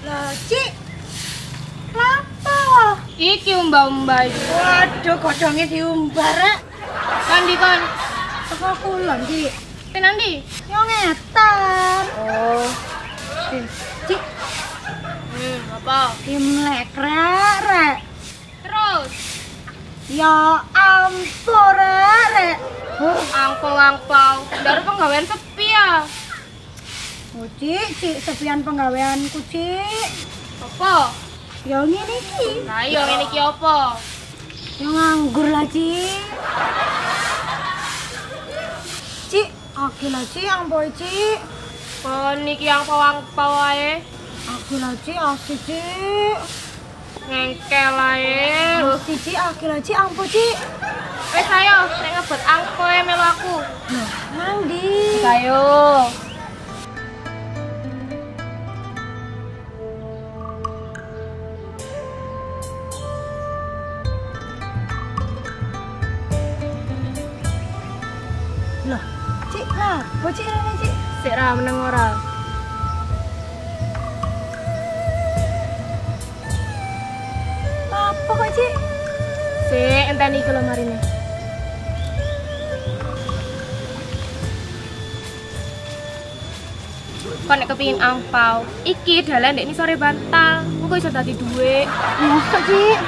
Lah, Cik. Lapo? Iki umbah-umbah iki. Waduh, godhonge diumbah rek. Kan dikon. Teko kulon, Cik. Tenan ndi? Yo ngetan. Oh. Cik, Apa? imlek rek. Terus Ya ampun rek. angpau-angpau. Dari penggawean sepi ya. Oh, Cik, sepian penggaweanku, Cik. Apa? Ya ngene iki. Nah, iya ngene iki apa? Ya nganggur lah, Cik. Cik, aku lah, Cik, ampun, Cik. Kon iki angpau-angpau ae. Aku lah, Cik, aku, Cik. Ngengkel ae. Aku, Cik, aku lah, Cik, ampun, Cik. Wes ayo, nek ngebet angpau e melu aku. Loh, nang ndi? Ayo. Loh, Cik, lah, apa Cik rene, Cik? Sik ra meneng ora? Apa kok, Cik? Sik enteni iki lho marine. Kon nek kepengin angpau, iki dalan ndek sore bantal. Engko iso dadi dhuwit. Mosok, Cik?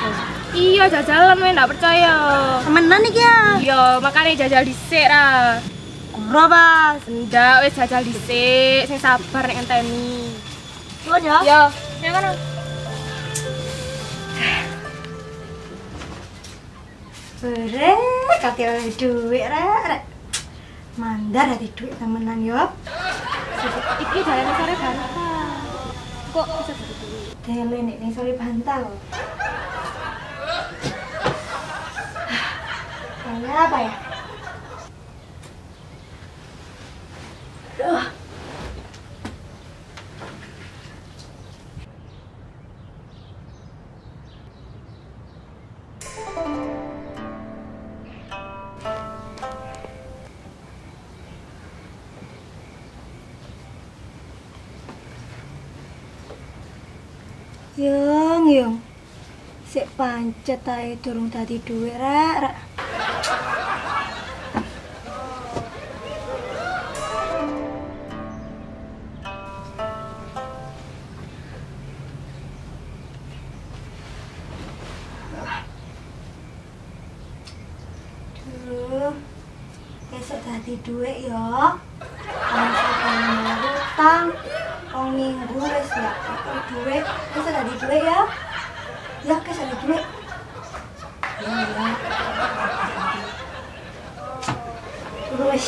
Iya, jajalan men ndak percaya. Temenan iki ya? Iya, makane jajal dhisik ra. Ora, Mas. Ndak, wis jajal dhisik, sing sabar nek ngenteni. Tuh ya. Yo, ya kono. Berek, kate oleh duit rek. Mandar dadi duit temenan yo. Iki dalan sore bantal. Kok bisa dadi dhuwit? Dele nek sore bantal. Kayak apa ya? Aduh. Yung. Sik pancet ae durung dadi dhuwit rek. Duh. Esok dadi dhuwit ya. Masa bayar utang. Rong minggu wis ya, duit, wis dadi duit ya. Ya, wis dadi duit. Ya. Terus.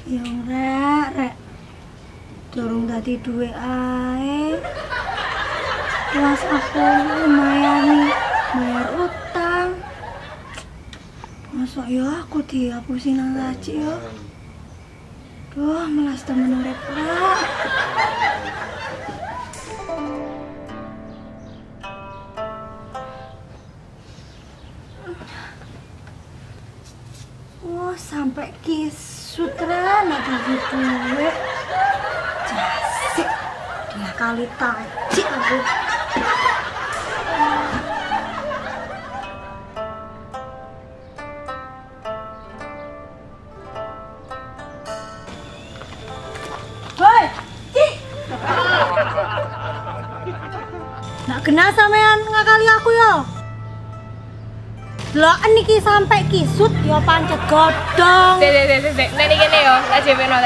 Yang rek. Durung dadi duwe ae. Kelas aku lumayan bayar utang. Masa ya aku dihapusin nang laci ya. Duh, melas temen urip rek. Oh, sampai kisutran ada duit. Jasik, dia kali tajik aku. Hoi, Cik. Nak kena sampean ngakali aku ya. Lah niki sampai kisut ya pancet godhong. Sik. Nek iki kene yo, tak jepeno.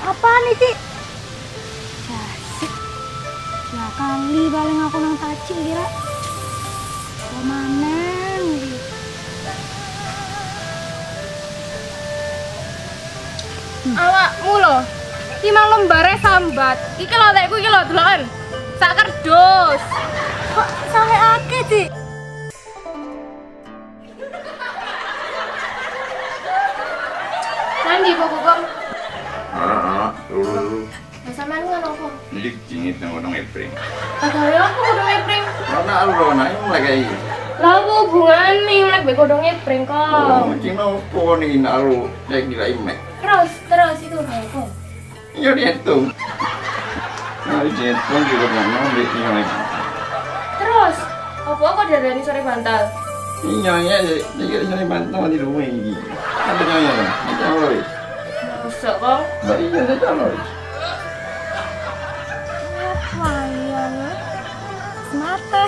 Apa nih, Cik? Jasik. Ya kali paling aku nang taci kira. Kemana nih? Awakmu lho. 5 lembare sambat. Iki lho tekku iki lho deloken. Sak kerdus. Kok sampai akeh, Cik? ngitung kodong epring. Padahal aku kodong epring. Rona lu Rona ini mulai kayak gitu. Lalu hubungan nih mulai be kodong epring kok. Oh, cino po nih nalu kayak gila imek. Terus itu aku. Iya dihitung. Nah, dihitung juga mana dia lagi. Terus, apa kok dari sore bantal? Iya ya, jadi sore bantal di rumah ini. Apa nyonya kan? Jangan loh. Busuk kok. Mbak iya jangan loh. Wah, iya. Mata.